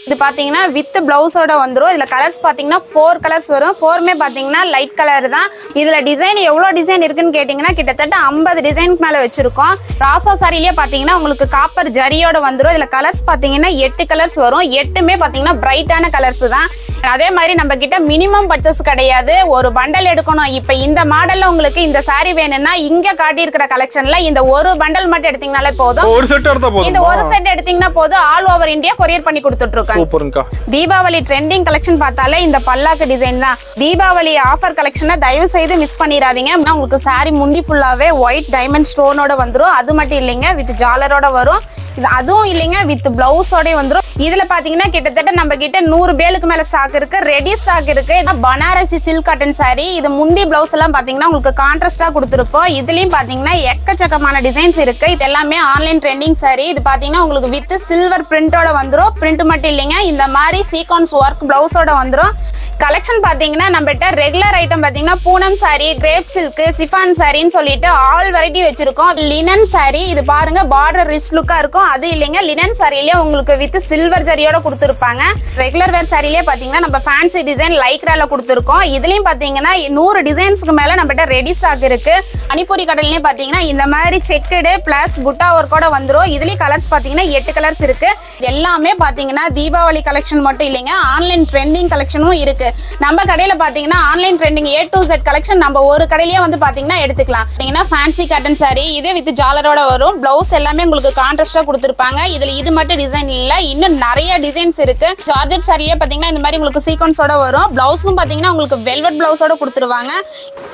இது பாத்தீங்கன்னா வித் பிளவுஸோட வந்துரும். இதுல கலர்ஸ் பாத்தீங்கன்னா 4 கலர்ஸ் வரும். 4மே பாத்தீங்கன்னா லைட் கலர் தான். இதுல டிசைன் எவ்வளவு டிசைன் இருக்குன்னு கேட்டீங்கன்னா கிட்டத்தட்ட 50 டிசைனுக்கு மேல வச்சிருக்கோம். ராசா சாரிலேயே பாத்தீங்கன்னா உங்களுக்கு காப்பர் ஜரியோட வந்துரும். இதுல கலர்ஸ் பாத்தீங்கன்னா 8 கலர்ஸ் வரும். 8மே பாத்தீங்கன்னா பிரைட்டான கலர்ஸ் தான். அதே மாதிரி நம்ம கிட்ட மினிமம் பர்ச்சேஸ் கிடையாது. ஒரு பண்டல் எடுக்கணும். இப்ப இந்த மாடல்ல உங்களுக்கு இந்த சாரி வேணும்னா இங்க காட்டி இருக்கிற கலெக்ஷன்ல இந்த ஒரு பண்டல் மட்டும் எடுத்தீங்கனாலே போதும். ஒரு செட் எடுத்தா போதும். இந்த ஒரு செட் எடுத்தீங்கன்னா போதும். ஆல் ஓவர் இந்தியா கொரியர் பண்ணி கொடுத்துட்டு இருக்கோம். சூப்பர்ங்கா. தீபாவளி ட்ரெண்டிங் கலெக்ஷன் பார்த்தாலே இந்த பல்லாக்கு டிசைன் தான். தீபாவளி ஆஃபர் கலெக்ஷனை தயவு செய்து மிஸ் பண்ணிடாதீங்க. உங்களுக்கு சாரி முந்தி ஃபுல்லாவே ஒயிட் டைமண்ட் ஸ்டோனோட வந்துரும். அது மட்டும் இல்லைங்க வித் ஜாலரோட வரும். இது அதுவும் இல்லைங்க வித் பிளவுஸோட வந்துரும். இதுல பாத்தீங்கன்னா கிட்டத்தட்ட நம்ம கிட்ட 100 பேலுக்கு மேல ஸ்டாக் இருக்கு. ரெடி ஸ்டாக் இருக்கு. Banarasi silk cotton sorry. இது முந்தி பிளவுஸ் எல்லாம் பாத்தீங்கன்னா உங்களுக்கு கான்ட்ராஸ்டா கொடுத்துருப்போம். இதுலயும் பாத்தீங்கன்னா எக்கச்சக்கமான டிசைன்ஸ் இருக்கு. இது எல்லாமே ஆன்லைன் ட்ரெண்டிங் சாரி. இது பாத்தீங்கன்னா உங்களுக்கு வித் சில்வர் பிரிண்டோட வந்துரும். பிரிண்ட் மட்டும் இல்லைங்க இந்த மாதிரி சீக்வன்ஸ் ஒர்க் பிளவுஸோட வந்துரும். கலெக்ஷன் பாத்தீங்கன்னா நம்மகிட்ட ரெகுலர் ஐட்டம் பாத்தீங்கன்னா Poonam sari, crepe silk, chiffon சாரின்னு சொல்லிட்டு ஆல் வெரைட்டி வச்சிருக்கோம். லினன் சாரி இது பாருங்க பார்டர் ரிச் லுக்கா இருக்கும். அது இல்லைங்க லினன் சாரிலேயே உங்களுக்கு வித் சில்வர் ஜரியோட கொடுத்துருப்பாங்க. ரெகுலர் வேர் சாரிலேயே பாத்தீங்கன்னா நம்ம ஃபேன்சி டிசைன் லைக்ரால கொடுத்துருக்கோம். இதுலயும் பாத்தீங்கன்னா 100 டிசைன்ஸ்க்கு மேல நம்மகிட்ட ரெடி ஸ்டாக் இருக்கு. அனிபூரி கடல்லயே பாத்தீங்கன்னா இந்த மாதிரி செக்குடு பிளஸ் புட்டா ஒர்க்கோட வந்துரும். இதுலயும் கலர்ஸ் பாத்தீங்கன்னா 8 கலர்ஸ் இருக்கு. எல்லாமே பாத்தீங்கன்னா தீபாவளி கலெக்ஷன் மட்டும் இல்லைங்க ஆன்லைன் ட்ரெண்டிங் கலெக்ஷனும் இருக்கு. நம்ம கடையில பாத்தீங்கன்னா online trending A to Z collection நம்ம ஒரு கடையிலேயே வந்து பாத்தீங்கன்னா எடுத்துக்கலாம். பாத்தீங்கன்னா ஃபேன்சி காட்டன் சாரி இதே வித் ஜாலரோட வரும். பிளவுஸ் எல்லாமே உங்களுக்கு கான்ட்ராஸ்டா கொடுத்துருப்பாங்க. இதுல இது மட்டும் டிசைன் இல்ல இன்னும் நிறைய டிசைன்ஸ் இருக்கு. ஜார்ஜெட் சாரியே பாத்தீங்கன்னா இந்த மாதிரி உங்களுக்கு சீக்வன்ஸோட வரும். பிளவுஸும் பாத்தீங்கன்னா உங்களுக்கு வெல்வெட் பிளவுஸோட கொடுத்துருவாங்க.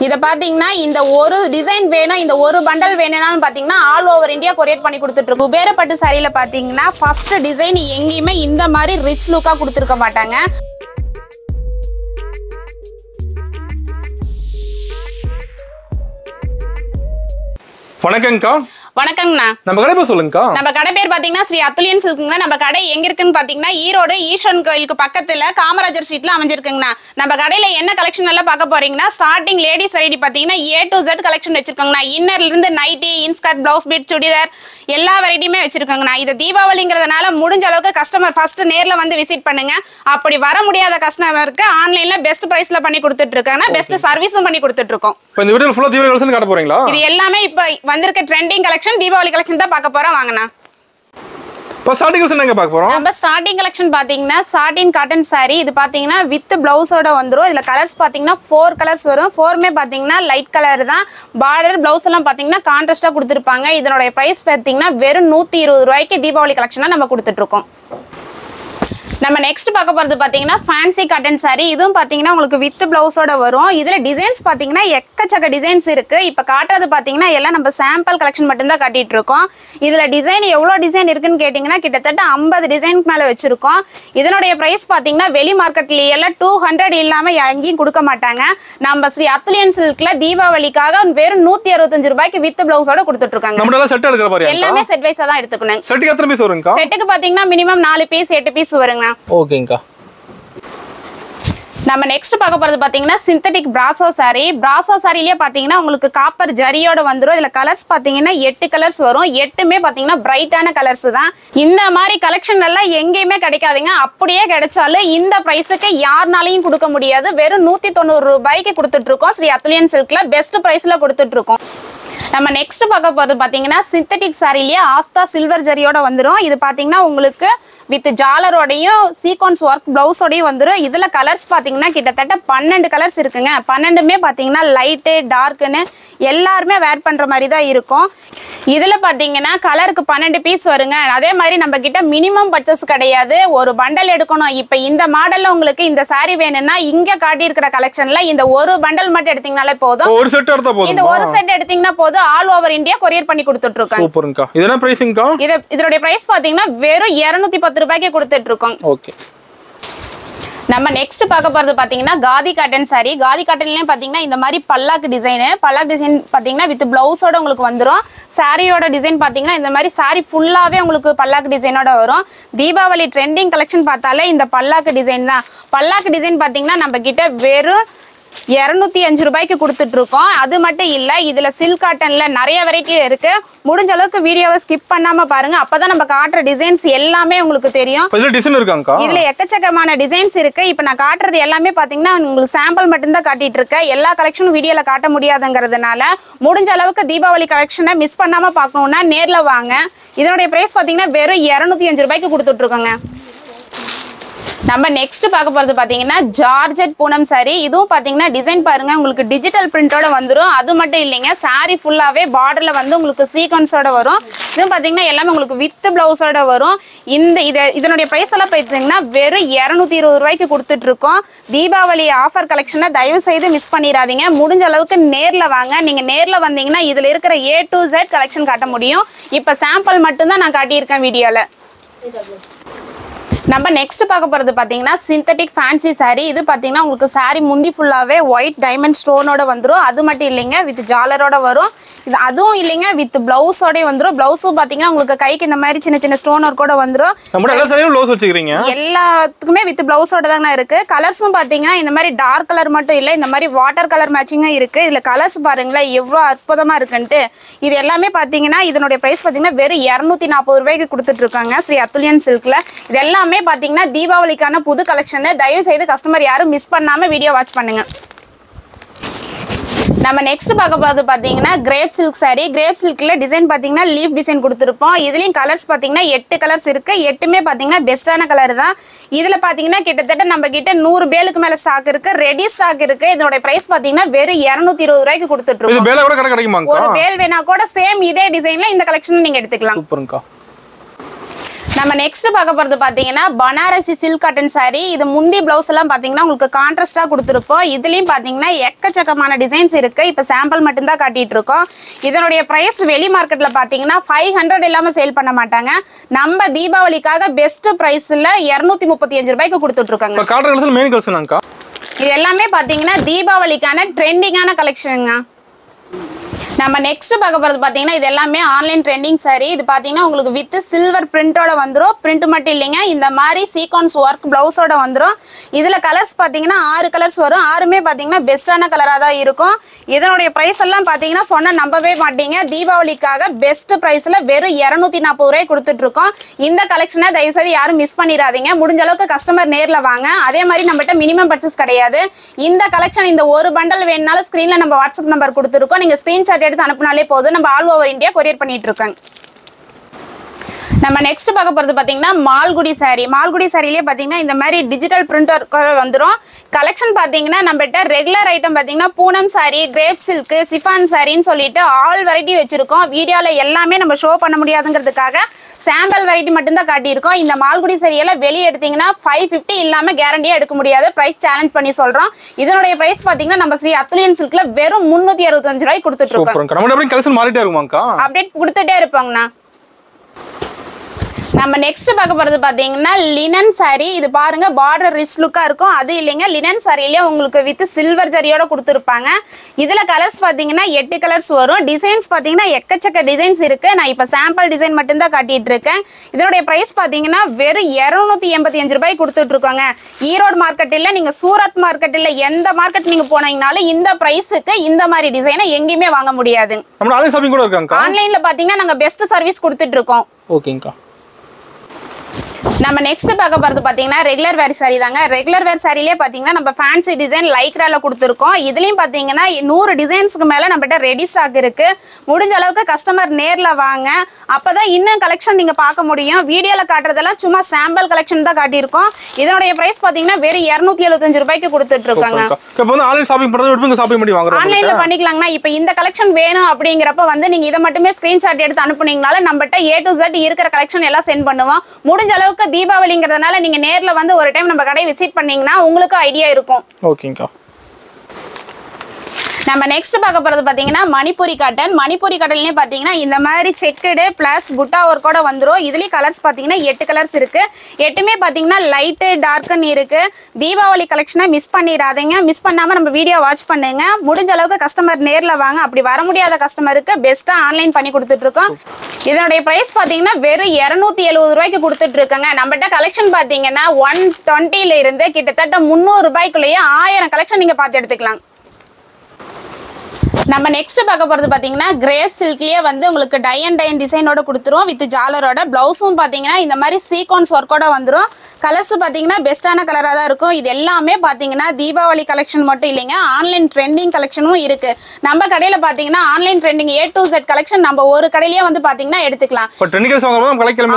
இத பாத்தீங்கன்னா இந்த ஒரு டிசைன் வேணும் இந்த ஒரு பண்டல் வேணும்னாலும் பாத்தீங்கன்னா ஆல் ஓவர் இந்தியா கொரியர் பண்ணி கொடுத்துட்டு இருக்கோம். குபேர பட்டு சாரியில பாத்தீங்கன்னா ஃபர்ஸ்ட் டிசைன் எங்கேயுமே இந்த மாதிரி ரிச் லுக்கா கொடுத்துருக்க மாட்டாங்க. வணக்கம்க்கா. வணக்கங்கண்ணா. நம்ம கடை பேர் சொல்லுங்கக்கா. நம்ம கடை பேர் பாத்தீங்கன்னா ஸ்ரீ அத்துலியன் சில்க்குங்க. நம்ம கடை எங்க இருக்குன்னு பாத்தீங்கன்னா ஈரோடு ஈஸ்வரன் கோயிலுக்கு பக்கத்துல காமராஜர் ஸ்ட்ரீட்ல அமைஞ்சிருக்குங்கண்ணா. நம்ம கடையில என்ன கலெக்ஷன் எல்லாம் பார்க்க போறீங்கன்னா ஸ்டார்டிங் லேடிஸ் வெரைட்டி பாத்தீங்கன்னா A to Z கலெக்ஷன் வச்சிருக்கோங்கண்ணா. இன்னர்ல இருந்து நைட்டி, இன்ஸ்கர்ட், பிளவுஸ் பீட், சுடிதார் எல்லா வெரைட்டியுமே வச்சிருக்கோங்கண்ணா. இது தீபாவளிங்கிறதுனால முடிஞ்ச அளவுக்கு கஸ்டமர் ஃபர்ஸ்ட் நேர்ல வந்து விசிட் பண்ணுங்க. அப்படி வர முடியாத கஸ்டமருக்கு ஆன்லைன்ல பெஸ்ட் பிரைஸ்ல பண்ணி கொடுத்துட்டு இருக்காங்க. பெஸ்ட் சர்வீஸும் பண்ணி கொடுத்துட்டு இருக்கோம். இப்போ இந்த வீடியோல ஃபுல்லா தீபாவளி கலெக்ஷன் காட்ட போறீங்களா? இது எல்லாமே இப்ப வந்திருக்க ட்ரெண்டிங் கலெக்ஷன் தீபாவளி கலெக்ஷன் தான் பார்க்க போறோம். வாங்கண்ணா. இப்போ ஸ்டார்டிங் கலெக்ஷன் எங்க பார்க்க போறோம்? நம்ம ஸ்டார்டிங் கலெக்ஷன் பாத்தீங்கன்னா சாட்டின் காட்டன் சாரி. இது பாத்தீங்கன்னா வித் பிளவுஸோட வந்துரும். இதுல கலர்ஸ் பாத்தீங்கன்னா 4 கலர்ஸ் வரும். 4மே பாத்தீங்கன்னா லைட் கலர் தான். பார்டர் பிளவுஸ் எல்லாம் பாத்தீங்கன்னா கான்ட்ராஸ்டா கொடுத்துருப்பாங்க. இதனோட பிரைஸ் பாத்தீங்கன்னா வெறும் 120 ரூபாய்க்கு தீபாவளி கலெக்ஷனா நம்ம கொடுத்துட்டு இருக்கோம். நம்ம நெக்ஸ்ட் பார்க்க போறது பாத்தீங்கன்னா ஃபேன்சி காட்டன் சாரி. இதுவும் பாத்தீங்கன்னா உங்களுக்கு வித் பிளவுஸோட வரும். இதுல டிசைன்ஸ் பாத்தீங்கன்னா எக்கச்சக்க டிசைன்ஸ் இருக்கு. இப்ப காட்டுறது பாத்தீங்கன்னா எல்லாம் நம்ம சாம்பிள் கலெக்ஷன் மட்டும் தான் காட்டிட்டு இருக்கோம். இதுல டிசைன் எவ்வளவு டிசைன் இருக்குன்னு கேட்டீங்கன்னா கிட்டத்தட்ட 50 டிசைனுக்கு மேல வச்சிருக்கோம். இதனுடைய பிரைஸ் பாத்தீங்கன்னா வெளி மார்க்கெட்ல எல்லாம் 200 இல்லாம எங்கேயும் கொடுக்க மாட்டாங்க. நம்ம ஸ்ரீ அத்துலியன் சில்க்ல தீபாவளிக்காக வெறும் 165 ரூபாய்க்கு வித் பிளவுஸோட கொடுத்துட்டு இருக்காங்க. நம்ம எல்லாம் செட் எடுக்கற பாரு. எல்லாமே செட் வைஸா தான் எடுத்துக்கணும். செட்டுக்கு எத்தனை பீஸ் வரும்க்கா? செட்டுக்கு பாத்தீங்கன்னா மினிமம் 4 பீஸ் 8 பீஸ் வருங்க. ஓகேங்கா. நம்ம நெக்ஸ்ட் பார்க்க போறது பாத்தீங்கன்னா சிந்தட்டிக் பிராசோ சாரி. பிராசோ சாரிலேயே பாத்தீங்கன்னா உங்களுக்கு காப்பர் ஜரியோட வந்துரும். இதுல கலர்ஸ் பாத்தீங்கன்னா 8 கலர்ஸ் வரும். 8மே பாத்தீங்கன்னா பிரைட்டான கலர்ஸ் தான். இந்த மாதிரி கலெக்ஷன் எல்லாம் எங்கேயுமே கிடைக்காதுங்க. அப்படியே கிடைச்சாலும் இந்த பிரைஸுக்கு யாருனாலையும் கொடுக்க முடியாது. வெறும் 190 ரூபாய்க்கு கொடுத்துட்டு இருக்கோம். ஸ்ரீ அத்துலியன் சில்க்ல பெஸ்ட் பிரைஸ்ல கொடுத்துட்டு இருக்கோம். நம்ம நெக்ஸ்ட் பார்க்க போறது பாத்தீங்கன்னா சிந்தட்டிக் சாரிலேயே ஆஸ்தா சில்வர் ஜரியோட வந்துரும். இது பாத்தீங்கன்னா உங்களுக்கு வித் ஜாலரோடையும் சீக்வன்ஸ் ஒர்க் பிளவுஸோடையும் வந்துடும். இதுல கலர்ஸ் பாத்தீங்கன்னா கிட்டத்தட்ட 12 கலர்ஸ் இருக்குங்க. 12மே பாத்தீங்கன்னா லைட்டு டார்க்குன்னு எல்லாருமே வேர் பண்ற மாதிரி தான் இருக்கும். இதுல பாத்தீங்கன்னா கலருக்கு 12 பீஸ் வருங்க. அதே மாதிரி நம்ம கிட்ட மினிமம் பர்ச்சேஸ் கிடையாது. ஒரு பண்டல் எடுக்கணும். இப்ப இந்த மாடல்ல உங்களுக்கு இந்த சாரி வேணும்னா இங்க காட்டி இருக்கிற கலெக்ஷன்ல இந்த ஒரு பண்டல் மட்டும் எடுத்தீங்கனாலே போதும். ஒரு செட் எடுத்தா போதும். இந்த ஒரு செட் எடுத்தீங்கன்னா போதும். ஆல் ஓவர் இந்தியா கொரியர் பண்ணி கொடுத்துட்டு இருக்கோம். சூப்பர்ங்கா. இதெல்லாம் பிரைசிங்க்கா? இதோட பிரைஸ் பாத்தீங்கன்னா வெறும் 210 ரூபாய்க்கு கொடுத்துட்டு இருக்கோம். ஓகே. நம்ம நெக்ஸ்ட் பார்க்க போறது பாத்தீங்கன்னா காதி காட்டன் சாரி. காதி காட்டன்லயும் பாத்தீங்கன்னா இந்த மாதிரி பல்லாக்கு டிசைன் பாத்தீங்கன்னா வித் பிளவுஸோட உங்களுக்கு வந்துரும். சாரியோட டிசைன் பாத்தீங்கன்னா இந்த மாதிரி சாரி ஃபுல்லாவே உங்களுக்கு பல்லாக்கு டிசைனோட வரும். தீபாவளி ட்ரெண்டிங் கலெக்ஷன் பார்த்தாலே இந்த பல்லாக்கு டிசைன் தான். பல்லாக்கு டிசைன் பாத்தீங்கன்னா நம்ம கிட்ட வெறும் 205 ரூபாய்க்கு கொடுத்துட்டு இருக்கோம். அது மட்டும் இல்ல, இதுல சில்க் காட்டன்ல நிறைய வெரைட்டி இருக்கு. முடிஞ்ச அளவுக்கு வீடியோவை ஸ்கிப் பண்ணாம பாருங்க, அப்பதான் நம்ம காட்டுற டிசைன்ஸ் எல்லாமே உங்களுக்கு தெரியும். இதுல டிசைன் இருக்காங்கக்கா? இதுல எக்கச்சக்கமான டிசைன்ஸ் இருக்கு. இப்ப நான் காட்டுறது எல்லாமே பாத்தீங்கன்னா உங்களுக்கு சாம்பிள் மட்டும் தான் காட்டிட்டு இருக்கேன். எல்லா கலெக்ஷனும் வீடியோல காட்ட முடியாதுங்கிறதுனால முடிஞ்ச அளவுக்கு தீபாவளி கலெக்ஷனை மிஸ் பண்ணாம பார்க்கணும்னா நேர்ல வாங்க. இதனுடைய பிரைஸ் பாத்தீங்கன்னா வெறும் 205 ரூபாய்க்கு கொடுத்துட்டு இருக்கோங்க. நம்ம நெக்ஸ்ட் பார்க்க போறது பாத்தீங்கன்னா ஜார்ஜெட் பூனம் சாரி. இதுவும் பாத்தீங்கன்னா டிசைன் பாருங்க, உங்களுக்கு டிஜிட்டல் பிரிண்டோட வந்துடும். அது மட்டும் இல்லைங்க, சாரி ஃபுல்லாவே பார்டர்ல வந்து உங்களுக்கு சீக்வன்ஸோட வரும். இதுவும் பாத்தீங்கன்னா எல்லாமே உங்களுக்கு வித் பிளவுஸோட வரும். இதனுடைய பிரைஸ் எல்லாம் பாத்தீங்கன்னா வெறும் 220 ரூபாய்க்கு கொடுத்துட்டு இருக்கோம். தீபாவளி ஆஃபர் கலெக்ஷனை தயவு செய்து மிஸ் பண்ணிடாதீங்க. முடிஞ்ச அளவுக்கு நேர்ல வாங்க. நீங்க நேர்ல வந்தீங்கன்னா இதுல இருக்கிற A to Z கலெக்ஷன் காட்ட முடியும். இப்ப சாம்பிள் மட்டும் தான் நான் காட்டியிருக்கேன் வீடியோல. நம்ம நெக்ஸ்ட் பார்க்க போறது பாத்தீங்கன்னா சிந்தட்டிக் ஃபேன்சி சாரி. இது பாத்தீங்கன்னா உங்களுக்கு சாரி முந்தி ஃபுல்லாவே ஒயிட் டைமண்ட் ஸ்டோனோட வந்துடும். அது மட்டும் இல்லைங்க, வித் ஜாலரோட வரும். இது அதுவும் இல்லைங்க, வித் பிளவுஸோட வந்துடும். பிளவுஸும் பாத்தீங்கன்னா உங்களுக்கு கைக்கு இந்த மாதிரி சின்ன சின்ன ஸ்டோன் ஒர்க்கோட வந்துடும். எல்லாத்துக்குமே வித் பிளவுஸோட தாங்க இருக்கு. கலர்ஸும் பாத்தீங்கன்னா இந்த மாதிரி டார்க் கலர் மட்டும் இல்லை, இந்த மாதிரி வாட்டர் கலர் மேட்சிங்கும் இருக்கு. இதுல கலர்ஸ் பாருங்களேன் எவ்வளவு அற்புதமா இருக்குன்ட்டு. இது எல்லாமே பாத்தீங்கன்னா இதனுடைய பிரைஸ் பாத்தீங்கன்னா வெறும் 240 ரூபாய்க்கு கொடுத்துட்டு இருக்காங்க ஸ்ரீ அத்துல்யன் சில்க்ல. இது எல்லாமே பாத்தீங்கன்னா தீபாவளிக்கான புது கலெக்ஷன். தயவு செய்து கஸ்டமர் யாரும் மிஸ் பண்ணாம வீடியோ வாட்ச் பண்ணுங்க. நம்ம நெக்ஸ்ட் பார்க்க போறது பாத்தீங்கன்னா கிரேப் சில்க் சாரி. கிரேப் சில்க்ல டிசைன் பாத்தீங்கன்னா லீஃப் டிசைன் கொடுத்துருப்போம். இதுலயும் கலர்ஸ் பாத்தீங்கன்னா 8 கலர்ஸ் இருக்கு. 8மே பாத்தீங்கன்னா பெஸ்டான கலர் தான். இதுல பாத்தீங்கன்னா கிட்டத்தட்ட நம்ம கிட்ட 100 பேலுக்கு மேல ஸ்டாக் இருக்கு, ரெடி ஸ்டாக் இருக்கு. இதோட பிரைஸ் பாத்தீங்கன்னா வெறும் 220 ரூபாய்க்கு கொடுத்துட்டு இருக்கோம். ஒரு பேல் வேணா கூட சேம் இதே டிசைன்ல இந்த கலெக்ஷன் நீங்க எடுத்துக்கலாம். சூப்பர்ங்கா. நம்ம நெக்ஸ்ட் பார்க்க போறது பாத்தீங்கன்னா பனாரசி சில்க் காட்டன் சாரி. இது முந்தி பிளவுஸ் எல்லாம் பாத்தீங்கன்னா உங்களுக்கு கான்ட்ராஸ்டா கொடுத்துருப்போம். இதுலயும் பாத்தீங்கன்னா எக்கச்சக்கமான டிசைன்ஸ் இருக்கு. இப்ப சாம்பிள் மட்டும் தான் காட்டிட்டு இருக்கோம். இதனுடைய பிரைஸ் வெளி மார்க்கெட்ல பாத்தீங்கன்னா 500 இல்லாம சேல் பண்ண மாட்டாங்க. நம்ம தீபாவளிக்காக பெஸ்ட் பிரைஸ்ல 235 ரூபாய்க்கு கொடுத்துட்டு இருக்காங்க. இது எல்லாமே பாத்தீங்கன்னா தீபாவளிக்கான ட்ரெண்டிங்கான கலெக்ஷனுங்க. நம்ம நெக்ஸ்ட் பார்க்க போறது பாத்தீங்கன்னா இது எல்லாமே ஆன்லைன் ட்ரெண்டிங் சாரி. இது பாத்தீங்கன்னா உங்களுக்கு வித் சில்வர் பிரிண்டோட வந்துடும். பிரிண்ட் மட்டும் இல்லைங்க, இந்த மாதிரி சீக்வன்ஸ் ஒர்க் பிளவுஸோட வந்துடும். இதுல கலர்ஸ் பாத்தீங்கன்னா 6 கலர்ஸ் வரும். 6மே பாத்தீங்கன்னா பெஸ்டான கலரா தான் இருக்கும். இதனுடைய பிரைஸ் எல்லாம் பாத்தீங்கன்னா சொன்னா நம்பவே மாட்டீங்க. தீபாவளிக்காக பெஸ்ட் பிரைஸ்ல வெறும் 240 ரூபாய் கொடுத்துட்டு இருக்கோம். இந்த கலெக்ஷனை தயவு செய்து யாரும் மிஸ் பண்ணிடாதீங்க. முடிஞ்ச அளவுக்கு கஸ்டமர் நேர்ல வாங்க. அதே மாதிரி நம்மகிட்ட மினிமம் பர்ச்சேஸ் கிடையாது. இந்த கலெக்ஷன் இந்த ஒரு பண்டல் வேணுனாலும் ஸ்கிரீன்ல நம்ம வாட்ஸ்அப் நம்பர் கொடுத்துருக்கோம். நீங்க ஸ்கிரீன்ஷாட் எடுத்து அனுப்புனாலே போதும். நம்ம ஆல் ஓவர் இந்தியா கொரியர் பண்ணிட்டு இருக்கோம். நம்ம நெக்ஸ்ட் பார்க்க போறது பாத்தீங்கன்னா மால்குடி சாரி. மால்குடி சாரியிலே பாத்தீங்கன்னா இந்த மாதிரி டிஜிட்டல் பிரிண்டர் வந்துடும். கலெக்ஷன் பாத்தீங்கன்னா நம்மகிட்ட ரெகுலர் ஐட்டம் பாத்தீங்கன்னா Poonam sari, crepe silk, chiffon சாரின்னு சொல்லிட்டு ஆல் வெரைட்டி வச்சிருக்கோம். வீடியோல எல்லாமே நம்ம ஷோ பண்ண முடியாதுங்கிறதுக்காக சாம்பிள் வெரைட்டி மட்டும் தான் காட்டியிருக்கோம். இந்த மால்குடி சாரியெல்லாம் வெளியே எடுத்தீங்கன்னா 550 இல்லாம கேரண்டியா எடுக்க முடியாது. பிரைஸ் சேலஞ்ச் பண்ணி சொல்றோம். இதனுடைய பிரைஸ் பாத்தீங்கன்னா நம்ம ஸ்ரீ அத்துல்யன் சில்க்ல வெறும் 365 ரூபாய் கொடுத்துட்டு இருக்கோம். அப்டேட் கொடுத்துட்டே இருப்பாங்கண்ணா. நம்ம நெக்ஸ்ட் பார்க்க போறது பாத்தீங்கன்னா லினன் சாரி. இது பாருங்க பார்டர் ரிச் லுக்கா இருக்கும். அது இல்லைங்க, லினன் சாரியிலே உங்களுக்கு வித் சில்வர் ஜரியோட கொடுத்துருப்பாங்க. இதுல கலர்ஸ் பாத்தீங்கன்னா 8 கலர்ஸ் வரும். டிசைன்ஸ் பாத்தீங்கன்னா எக்கச்சக்க டிசைன்ஸ் இருக்கு. நான் இப்ப சாம்பிள் டிசைன் மட்டும் தான் காட்டிட்டு இருக்கேன். இதனுடைய பிரைஸ் பாத்தீங்கன்னா வெறும் 285 ரூபாய் கொடுத்துட்டு இருக்கோங்க. ஈரோடு மார்க்கெட் இல்ல, நீங்க சூரத் மார்க்கெட் இல்ல, எந்த மார்க்கெட் நீங்க போனீங்கனாலும் இந்த பிரைஸுக்கு இந்த மாதிரி டிசைனை எங்கேயுமே வாங்க முடியாது. ஆன்லைன்ல பாத்தீங்கன்னா நாங்க பெஸ்ட் சர்வீஸ் கொடுத்துட்டு இருக்கோம். ஓகேங்கா. நம்ம நெக்ஸ்ட் பார்க்க போறது பாத்தீங்கன்னா ரெகுலர் வேர் சாரி தாங்க. ரெகுலர் வேர் சாரிலே பாத்தீங்கன்னா நம்ம ஃபேன்சி டிசைன் லைக்ரால கொடுத்துருக்கோம். இதுலயும் பாத்தீங்கன்னா 100 டிசைன்ஸ்க்கு மேல நம்மகிட்ட ரெடி ஸ்டாக் இருக்கு. முடிஞ்ச அளவுக்கு கஸ்டமர் நேர்ல வாங்க, அப்பதான் இன்னும் கலெக்ஷன் நீங்க பார்க்க முடியும். வீடியோல காட்டுறதெல்லாம் சும்மா சாம்பிள் கலெக்ஷன் தான் காட்டியிருக்கோம். இதனுடைய பிரைஸ் பாத்தீங்கன்னா வெறும் 275 ரூபாய்க்கு கொடுத்துட்டு இருக்காங்க. ஆன்லைன்ல பண்ணிக்கலாங்கண்ணா. இப்ப இந்த கலெக்ஷன் வேணும் அப்படிங்கிறப்ப வந்து நீங்க இதை மட்டுமே ஸ்கிரீன்ஷாட் எடுத்து அனுப்புனீங்கனால நம்மகிட்ட A to Z இருக்கிற கலெக்ஷன் எல்லாம் சென்ட் பண்ணுவோம். முடிஞ்ச அளவுக்கு தீபாவளிங்கிறதுனால நீங்க நேர்ல வந்து ஒரு டைம் நம்ம கடையை விசிட் பண்ணீங்கன்னா உங்களுக்கு ஐடியா இருக்கும். ஓகேங்கா. நம்ம நெக்ஸ்ட் பார்க்க போறது பாத்தீங்கன்னா மணிப்பூரி காட்டன். மணிப்பூரி காட்டன்லயே பாத்தீங்கன்னா இந்த மாதிரி செக்குடு பிளஸ் புட்டா ஒர்க்கோட வந்துரும். இதுலயும் கலர்ஸ் பாத்தீங்கன்னா 8 கலர்ஸ் இருக்கு. 8மே பாத்தீங்கன்னா லைட் டார்க்னு இருக்கு. தீபாவளி கலெக்ஷனை மிஸ் பண்ணிடாதீங்க. மிஸ் பண்ணாம நம்ம வீடியோ வாட்ச் பண்ணுங்க. முடிஞ்ச அளவுக்கு கஸ்டமர் நேர்ல வாங்க. அப்படி வர முடியாத கஸ்டமருக்கு பெஸ்டா ஆன்லைன் பண்ணி கொடுத்துட்டு இருக்கோம். இதனுடைய பிரைஸ் பாத்தீங்கன்னா வெறும் 270 ரூபாய்க்கு கொடுத்துட்டு இருக்கோங்க. நம்மகிட்ட கலெக்ஷன் பாத்தீங்கன்னா 120ல இருந்து கிட்டத்தட்ட 300 ரூபாய்க்குள்ளேயே 1000 கலெக்ஷன் நீங்க பார்த்து எடுத்துக்கலாம். நம்ம நெக்ஸ்ட் பார்க்க போறது பாத்தீங்கன்னா கிரேப் சில்க்லயே வந்து உங்களுக்கு டை அண்ட் டைன் டிசைனோட கொடுத்துரும் வித் ஜாலரோட. பிளவுஸும் பாத்தீங்கன்னா இந்த மாதிரி சீக்வன்ஸ் ஒர்க்கோட வந்துரும். கலர்ஸ் பாத்தீங்கன்னா பெஸ்டான கலரா தான் இருக்கும். இது எல்லாமே பாத்தீங்கன்னா தீபாவளி கலெக்ஷன் மட்டும் இல்லைங்க, ஆன்லைன் ட்ரெண்டிங் கலெக்ஷனும் இருக்கு. நம்ம கடையில பாத்தீங்கன்னா online trending A to Z collection நம்ம ஒரு கடையிலேயே வந்து பாத்தீங்கன்னா எடுத்துக்கலாம்.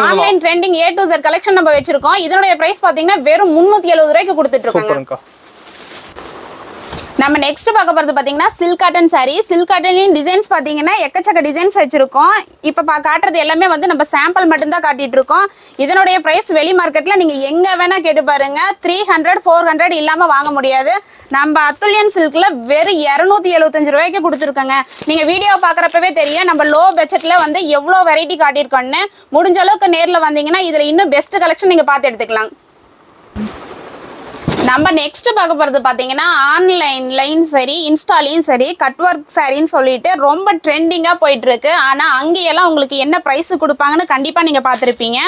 Online trending A to Z collection நம்ம வச்சிருக்கோம். இதனுடைய பிரைஸ் பாத்தீங்கன்னா வெறும் 370 ரூபாய்க்கு கொடுத்துட்டு இருக்காங்க. நம்ம நெக்ஸ்ட் பார்க்க போறது பாத்தீங்கன்னா சில்க் காட்டன் சாரி. சில்க் காட்டன்லயும் டிசைன்ஸ் பாத்தீங்கன்னா எக்கச்சக்க டிசைன்ஸ் வச்சிருக்கோம். இப்ப காட்டுறது எல்லாமே வந்து நம்ம சாம்பிள் மட்டும் தான் காட்டிட்டு இருக்கோம். இதனுடைய பிரைஸ் வெளி மார்க்கெட்ல நீங்க எங்க வேணா கேட்டு பாருங்க, 300 400 இல்லாம வாங்க முடியாது. நம்ம அத்துல்யன் சில்க்ல வெறும் 275 ரூபாய்க்கு கொடுத்துருக்கோங்க. நீங்க வீடியோ பாக்குறப்பவே தெரியும் நம்ம லோ பட்ஜெட்ல வந்து எவ்வளவு வெரைட்டி காட்டியிருக்கோம்னு. முடிஞ்ச அளவுக்கு நேர்ல வந்தீங்கன்னா இதுல இன்னும் பெஸ்ட் கலெக்ஷன் நீங்க பார்த்து எடுத்துக்கலாம். நம்ம நெக்ஸ்ட் பார்க்க போறது பாத்தீங்கன்னா ஆன்லைன்லயும் சரி இன்ஸ்டாலையும் சரி கட் ஒர்க் சாரின்னு சொல்லிட்டு ரொம்ப ட்ரெண்டிங்கா போயிட்டு இருக்கு. ஆனா அங்கேயெல்லாம் உங்களுக்கு என்ன பிரைஸ் கொடுப்பாங்கன்னு கண்டிப்பா நீங்க பார்த்திருப்பீங்க.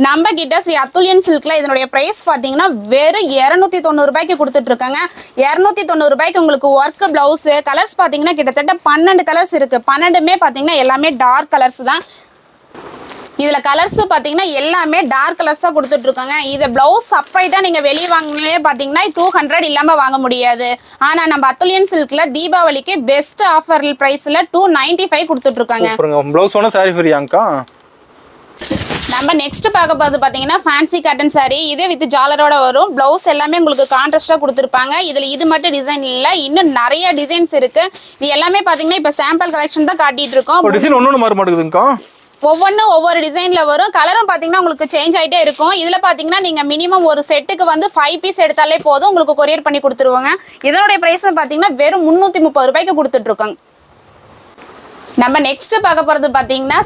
நம்ம கிட்ட ஸ்ரீ அத்துல்யன் சில்க்ல இதனுடைய பிரைஸ் பாத்தீங்கன்னா வெறும் 290 ரூபாய்க்கு கொடுத்துட்டு இருக்காங்க. 290 ரூபாய்க்கு உங்களுக்கு ஒர்க் பிளவுஸ் கலர்ஸ் பாத்தீங்கன்னா கிட்டத்தட்ட 12 கலர்ஸ் இருக்கு. 12மே பாத்தீங்கன்னா எல்லாமே டார்க் கலர்ஸ் தான். இதுல கலர்ஸ் பாத்தீங்கன்னா எல்லாமே டார்க் கலர்ஸா கொடுத்துட்டு இருக்காங்க. இத பிளவுஸ் செப்பரேட்டா நீங்க வெளிய வாங்குனே பாத்தீங்கன்னா 200 இல்லாம வாங்க முடியாது. ஆனா நம்ம அத்துல்யன் சில்க்ல தீபாவளிக்கு பெஸ்ட் ஆஃபர் பிரைஸ்ல 295 கொடுத்துட்டு இருக்காங்க. பிளவுஸோட சாரி ஃப்ரீயாங்கா. நம்ம நெக்ஸ்ட் பார்க்க போறது பாத்தீங்கன்னா ஃபேன்சி காட்டன் சாரி. இதே வித் ஜாலரோட வரும். பிளவுஸ் எல்லாமே உங்களுக்கு கான்ட்ராஸ்டா கொடுத்துருப்பாங்க. இதுல இது மட்டும் டிசைன் இல்ல, இன்னும் நிறைய டிசைன்ஸ் இருக்கு. இது எல்லாமே பாத்தீங்கன்னா இப்ப சாம்பிள் கலெக்ஷன் தான் காட்டிட்டு இருக்கோம். டிசைன் ஒவ்வொரு மாற மாட்டேங்குதுங்கா. ஒவ்வொன்றும் ஒவ்வொரு டிசைன்ல வரும். கலரும் பாத்தீங்கன்னா உங்களுக்கு சேஞ்ச் ஆயிட்டே இருக்கும். இதுல பாத்தீங்கன்னா நீங்க மினிமம் ஒரு செட்டுக்கு வந்து 5 பீஸ் எடுத்தாலே போதும், உங்களுக்கு கொரியர் பண்ணி கொடுத்துருவாங்க. இதனுடைய பிரைஸ் பாத்தீங்கன்னா வெறும் 330 ரூபாய்க்கு கொடுத்துட்டு இருக்காங்க. நம்ம நெக்ஸ்ட் பார்க்க போறது பாத்தீங்கன்னா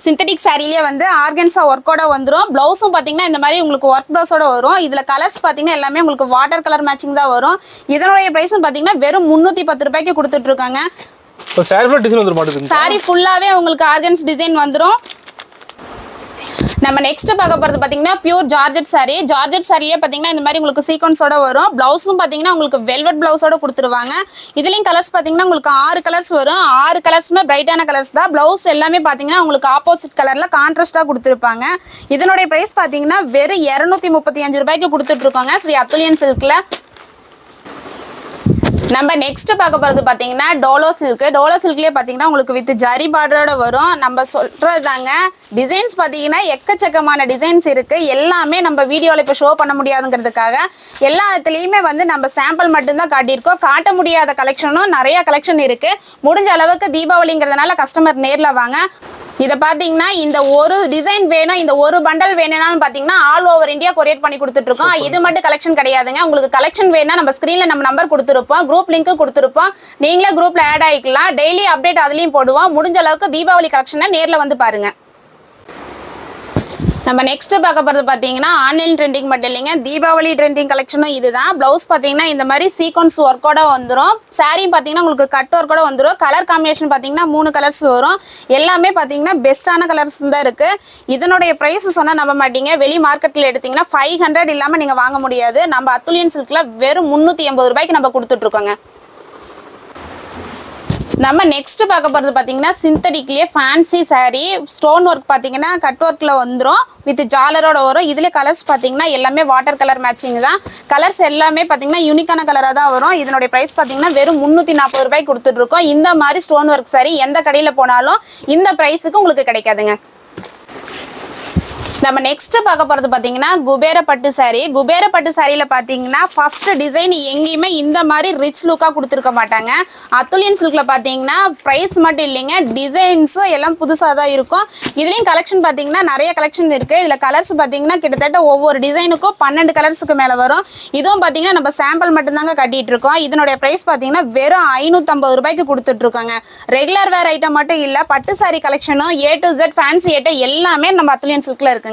சிந்தட்டிக் சாரிலேயே வந்து ஆர்கன்ஸா ஒர்க்கோட வந்துரும். பிளவுஸும் பாத்தீங்கன்னா இந்த மாதிரி உங்களுக்கு ஒர்க் பிளவுஸோட வரும். இதுல கலர்ஸ் பாத்தீங்கன்னா எல்லாமே உங்களுக்கு வாட்டர் கலர் மேட்சிங் தான் வரும். இதனுடைய பிரைஸும் பாத்தீங்கன்னா வெறும் 310 ரூபாய்க்கு கொடுத்துட்டு இருக்காங்க. சாரி ஃபுல்லாவே உங்களுக்கு ஆர்கன்ஸ் டிசைன் வந்துரும். நம்ம நெக்ஸ்ட் பார்க்க போறது பாத்தீங்கன்னா பியூர் ஜார்ஜெட் சாரி. ஜார்ஜெட் சாரியே பாத்தீங்கன்னா இந்த மாதிரி உங்களுக்கு சீக்வன்ஸோட வரும். பிளவுஸும் பாத்தீங்கன்னா உங்களுக்கு வெல்வெட் பிளவுஸோட கொடுத்துருவாங்க. இதுலயும் கலர்ஸ் பாத்தீங்கன்னா உங்களுக்கு 6 கலர்ஸ் வரும். 6 கலர்ஸுமே பிரைட்டான கலர்ஸ் தான். பிளவுஸ் எல்லாமே பாத்தீங்கன்னா உங்களுக்கு ஆப்போசிட் கலர்ல கான்ட்ராஸ்டா கொடுத்துருப்பாங்க. இதனுடைய பிரைஸ் பாத்தீங்கன்னா வெறும் 235 ரூபாய்க்கு கொடுத்துட்டு இருக்காங்க ஸ்ரீ அத்துல்யன் சில்க்ல. நம்ம நெக்ஸ்ட் பார்க்க போறது பாத்தீங்கன்னா டோலோ சில்க். டோலோ சில்க்லயே பாத்தீங்கன்னா உங்களுக்கு வித் ஜரி பார்டரோட வரும். நம்ம சொல்றதாங்க டிசைன்ஸ் பாத்தீங்கன்னா எக்கச்சக்கமான டிசைன்ஸ் இருக்கு. எல்லாமே நம்ம வீடியோல இப்ப ஷோ பண்ண முடியாதுங்கிறதுக்காக எல்லாத்துலயுமே வந்து நம்ம சாம்பிள் மட்டும்தான் காட்டியிருக்கோம். காட்ட முடியாத கலெக்ஷனும் நிறைய கலெக்ஷன் இருக்கு. முடிஞ்ச அளவுக்கு தீபாவளிங்கிறதுனால கஸ்டமர் நேர்ல வாங்க. இத பாத்தீங்கன்னா இந்த ஒரு டிசைன் வேணும், இந்த ஒரு பண்டல் வேணும்னாலும் பாத்தீங்கன்னா ஆல் ஓவர் இந்தியா கொரியர் பண்ணி கொடுத்துட்டு இருக்கோம். இது மட்டும் கலெக்ஷன் கிடையாதுங்க. உங்களுக்கு கலெக்ஷன் வேணும்னா நம்ம ஸ்கிரீன்ல நம்ம நம்பர் கொடுத்துருப்போம், குரூப் லிங்க் கொடுத்துருப்போம். நீங்களே குரூப்ல ஆட் ஆயிக்கலாம். டெய்லி அப்டேட் அதுலயும் போடுவோம். முடிஞ்ச அளவுக்கு தீபாவளி கலெக்ஷனை நேர்ல வந்து பாருங்க. நம்ம நெக்ஸ்ட் பார்க்க போறது பாத்தீங்கன்னா ஆன்லைன் ட்ரெண்டிங் மட்டும் இல்லைங்க, தீபாவளி ட்ரெண்டிங் கலெக்ஷனும் இதுதான். பிளவுஸ் பாத்தீங்கன்னா இந்த மாதிரி சீக்வன்ஸ் ஒர்க்கோட வந்துடும். சாரி பாத்தீங்கன்னா உங்களுக்கு கட் ஒர்க்கோட வந்துடும். கலர் காம்பினேஷன் பாத்தீங்கன்னா 3 கலர்ஸ் வரும். எல்லாமே பாத்தீங்கன்னா பெஸ்டான கலர்ஸ் தான் இருக்கு. இதனுடைய பிரைஸ் சொன்னா நம்ப மாட்டீங்க. வெளி மார்க்கெட்ல எடுத்தீங்கன்னா 500 இல்லாம நீங்க வாங்க முடியாது. நம்ம அத்துல்யன் சில்க்ல வெறும் 380 ரூபாய்க்கு நம்ம கொடுத்துட்டு இருக்கோங்க. நம்ம நெக்ஸ்ட் பார்க்க போறது பாத்தீங்கன்னா சிந்தட்டிக்லயே ஃபேன்சி சாரி. ஸ்டோன் ஒர்க் பாத்தீங்கன்னா கட் ஒர்க்ல வந்துரும் வித் ஜாலரோட வரும். இதுல கலர்ஸ் பாத்தீங்கன்னா எல்லாமே வாட்டர் கலர் மேட்சிங் தான். கலர்ஸ் எல்லாமே பாத்தீங்கன்னா யூனிக்கான கலரா தான் வரும். இதனுடைய பிரைஸ் பாத்தீங்கன்னா வெறும் 340 ரூபாய்க்கு கொடுத்துட்டு இருக்கோம். இந்த மாதிரி ஸ்டோன் ஒர்க் சாரி எந்த கடையில போனாலும் இந்த பிரைஸுக்கு உங்களுக்கு கிடைக்காதுங்க. நம்ம நெக்ஸ்ட் பார்க்க போறது பாத்தீங்கன்னா குபேர பட்டு saree. குபேர பட்டு சாரியில பாத்தீங்கன்னா ஃபர்ஸ்ட் டிசைன் எங்கேயுமே இந்த மாதிரி ரிச் லுக்கா கொடுத்துருக்க மாட்டாங்க. அத்துலியன் சில்க்ல பாத்தீங்கன்னா பிரைஸ் மட்டும் இல்லைங்க, டிசைன்ஸும் எல்லாம் புதுசா தான் இருக்கும். இதுலயும் கலெக்ஷன் பாத்தீங்கன்னா நிறைய கலெக்ஷன் இருக்கு. இதுல கலர்ஸ் பாத்தீங்கன்னா கிட்டத்தட்ட ஒவ்வொரு டிசைனுக்கும் 12 கலர்ஸுக்கு மேல வரும். இதுவும் பாத்தீங்கன்னா நம்ம சாம்பிள் மட்டும் தாங்க கட்டிட்டு இருக்கோம். இதனுடைய பிரைஸ் பாத்தீங்கன்னா வெறும் 550 ரூபாய்க்கு கொடுத்துட்டு இருக்காங்க. ரெகுலர் வேர் ஐட்டம் மட்டும் இல்ல, பட்டு சாரி கலெக்ஷனும் A to Z fancy item எல்லாமே நம்ம அத்துலியன் சில்க்ல இருக்குங்க.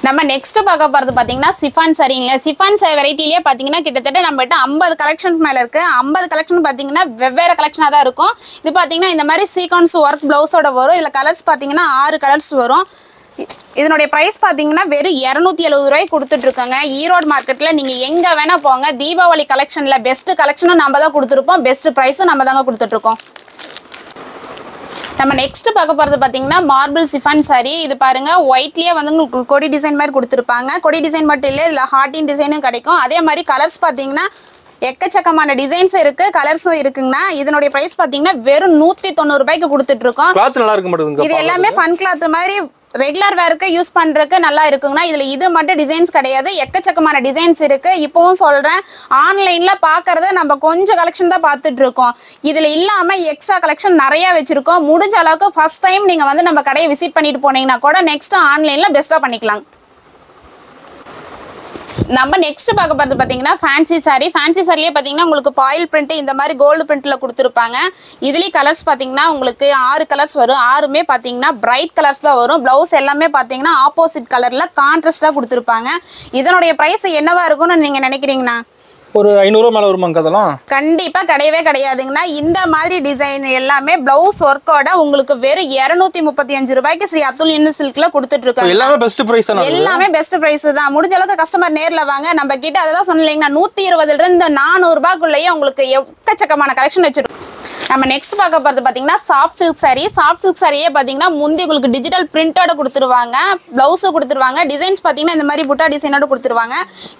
நம்ம நெக்ஸ்ட் பார்க்க போறது பாத்தீங்கன்னா சிஃபான் சாரிங்க. சிஃபான் வெரைட்டிலேயே பாத்தீங்கன்னா கிட்டத்தட்ட நம்மகிட்ட 50 கலெக்ஷன்ஸ் மேல இருக்கு. 50 கலெக்ஷன் பாத்தீங்கன்னா வெவ்வேறு கலெக்ஷனா தான் இருக்கும். இது பாத்தீங்கன்னா இந்த மாதிரி சீக்வன்ஸ் ஒர்க் பிளவுஸோட வரும். இதுல கலர்ஸ் பாத்தீங்கன்னா 6 கலர்ஸ் வரும். இதனுடைய பிரைஸ் பாத்தீங்கன்னா வெறும் 270 ரூபாய்க்கு கொடுத்துட்டு இருக்காங்க. ஈரோடு மார்க்கெட்ல நீங்க எங்க வேணா போங்க, தீபாவளி கலெக்ஷன்ல பெஸ்ட் கலெக்ஷனும் நம்ம தான் கொடுத்துருப்போம், பெஸ்ட் பிரைஸும் நம்ம தாங்க கொடுத்துட்டு இருக்கோம். நம்ம நெக்ஸ்ட் பார்க்க போறது பாத்தீங்கன்னா மார்பிள் சிஃபான் சாரி. இது பாருங்க ஒயிட்லயே வந்து உங்களுக்கு கொடி டிசைன் மாதிரி கொடுத்துருப்பாங்க. கொடி டிசைன் மட்டும் இல்லை, இதுல ஹார்டின் டிசைனும் கிடைக்கும். அதே மாதிரி கலர்ஸ் பாத்தீங்கன்னா எக்கச்சக்கமான டிசைன்ஸ் இருக்கு, கலர்ஸும் இருக்குங்கண்ணா. இதனுடைய பிரைஸ் பாத்தீங்கன்னா வெறும் 190 ரூபாய்க்கு கொடுத்துட்டு இருக்கோம். இது எல்லாமே ஃபன் கிளாத் மாதிரி ரெகுலர் வேருக்கு யூஸ் பண்றதுக்கு நல்லா இருக்குங்கண்ணா. இதுல இது மட்டும் டிசைன்ஸ் கிடையாது, எக்கச்சக்கமான டிசைன்ஸ் இருக்கு. இப்பவும் சொல்றேன், ஆன்லைன்ல பாக்குறத நம்ம கொஞ்சம் கலெக்ஷன் தான் பார்த்துட்டு இருக்கோம். இதுல இல்லாம எக்ஸ்ட்ரா கலெக்ஷன் நிறைய வச்சிருக்கோம். முடிஞ்ச அளவுக்கு ஃபர்ஸ்ட் டைம் நீங்க வந்து நம்ம கடையை விசிட் பண்ணிட்டு போனீங்கன்னா கூட நெக்ஸ்ட் ஆன்லைன்ல பெஸ்டா பண்ணிக்கலாம். நம்ம நெக்ஸ்ட் பார்க்க போறது பாத்தீங்கன்னா ஃபேன்சி சாரி. ஃபேன்சி சாரியே பாத்தீங்கன்னா உங்களுக்கு பாயில் பிரிண்ட் இந்த மாதிரி கோல்டு பிரிண்ட்ல கொடுத்துருப்பாங்க. இதுலயும் கலர்ஸ் பாத்தீங்கன்னா உங்களுக்கு 6 கலர்ஸ் வரும். 6மே பாத்தீங்கன்னா பிரைட் கலர்ஸ் தான் வரும். பிளவுஸ் எல்லாமே பாத்தீங்கன்னா ஆப்போசிட் கலர்ல கான்ட்ராஸ்டா கொடுத்துருப்பாங்க. இதனுடைய பிரைஸ் என்னவா இருக்கும்னு நீங்க நினைக்கிறீங்கன்னா? ஒரு 500 மேல வருமாங்க அதெல்லாம்? கண்டிப்பா கிடையவே கிடையாதுங்கண்ணா. இந்த மாதிரி டிசைன் எல்லாமே பிளவுஸ் ஒர்க்கோட உங்களுக்கு வெறும் 235 ரூபாய்க்கு ஸ்ரீ அத்துலியன் சில்க்ல கொடுத்துட்டு இருக்காங்க. எல்லாமே பெஸ்ட் பிரைஸ் தான். எல்லாமே பெஸ்ட் பிரைஸ் தான். முடிஞ்ச அளவுக்கு கஸ்டமர் நேர்ல வாங்க, நம்ம கிட்ட அதான் சொன்னீங்கன்னா 120 இருந்து 400 ரூபாய்க்குள்ளேயே உங்களுக்கு எக்கச்சக்கமான கலெக்ஷன் வச்சிருக்கோம். நம்ம நெக்ஸ்ட் பார்க்க போறது பாத்தீங்கன்னா soft silk sari. Soft silk சாரியே பாத்தீங்கன்னா முந்தி உங்களுக்கு டிஜிட்டல் பிரிண்டோட கொடுத்துருவாங்க, பிளவுஸ் கொடுத்துருவாங்க. டிசைன்ஸ் பாத்தீங்கன்னா இந்த மாதிரி புட்டா டிசைனோட கொடுத்துருவாங்க.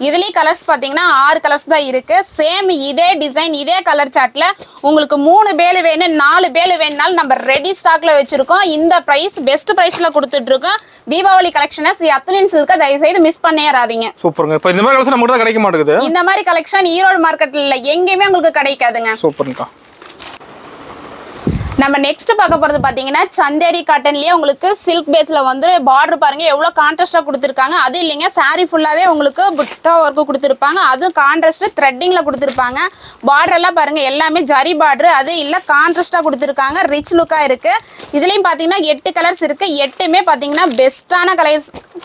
இதுலயும் கலர்ஸ் பாத்தீங்கன்னா 6 கலர்ஸ் தான் இருக்கு. சேம் இதே டிசைன் இதே கலர் சார்ட்ல உங்களுக்கு 3 பேல் வேணும் 4 பேல் வேணும்னாலும் நம்ம ரெடி ஸ்டாக்ல வச்சிருக்கோம். இந்த பிரைஸ் பெஸ்ட் பிரைஸ்ல கொடுத்துட்டு இருக்கோம். தீபாவளி கலெக்ஷனை ஸ்ரீ அத்துலியன் சில்க தயவு செய்து மிஸ் பண்ணிடாதீங்க. சூப்பருங்க. இப்போ இந்த மாதிரி கலெக்ஷன் நமக்கு தான் கிடைக்க மாட்டேங்குது. இந்த மாதிரி கலெக்ஷன் ஈரோடு மார்க்கெட்ல எங்கேயுமே உங்களுக்கு கிடைக்காதுங்க. சூப்பர்ங்கா. நம்ம நெக்ஸ்ட் பார்க்க போறது பாத்தீங்கன்னா சந்தேரி காட்டன்லயே உங்களுக்கு சில்க் பேஸ்ல வந்து பார்டர் பாருங்க எவ்வளவு கான்ட்ராஸ்டா கொடுத்துருக்காங்க. அது இல்லைங்க, சாரி ஃபுல்லாவே உங்களுக்கு புட்டா ஒர்க் கொடுத்துருப்பாங்க. அதுவும் கான்ட்ராஸ்ட் த்ரெட்டிங்ல கொடுத்துருப்பாங்க. பார்டர் எல்லாம் பாருங்க எல்லாமே ஜரி பார்டர், அது இல்ல கான்ட்ராஸ்டா கொடுத்துருக்காங்க. ரிச் லுக்கா இருக்கு. இதுலயும் பாத்தீங்கன்னா 8 கலர்ஸ் இருக்கு. 8மே பாத்தீங்கன்னா பெஸ்டான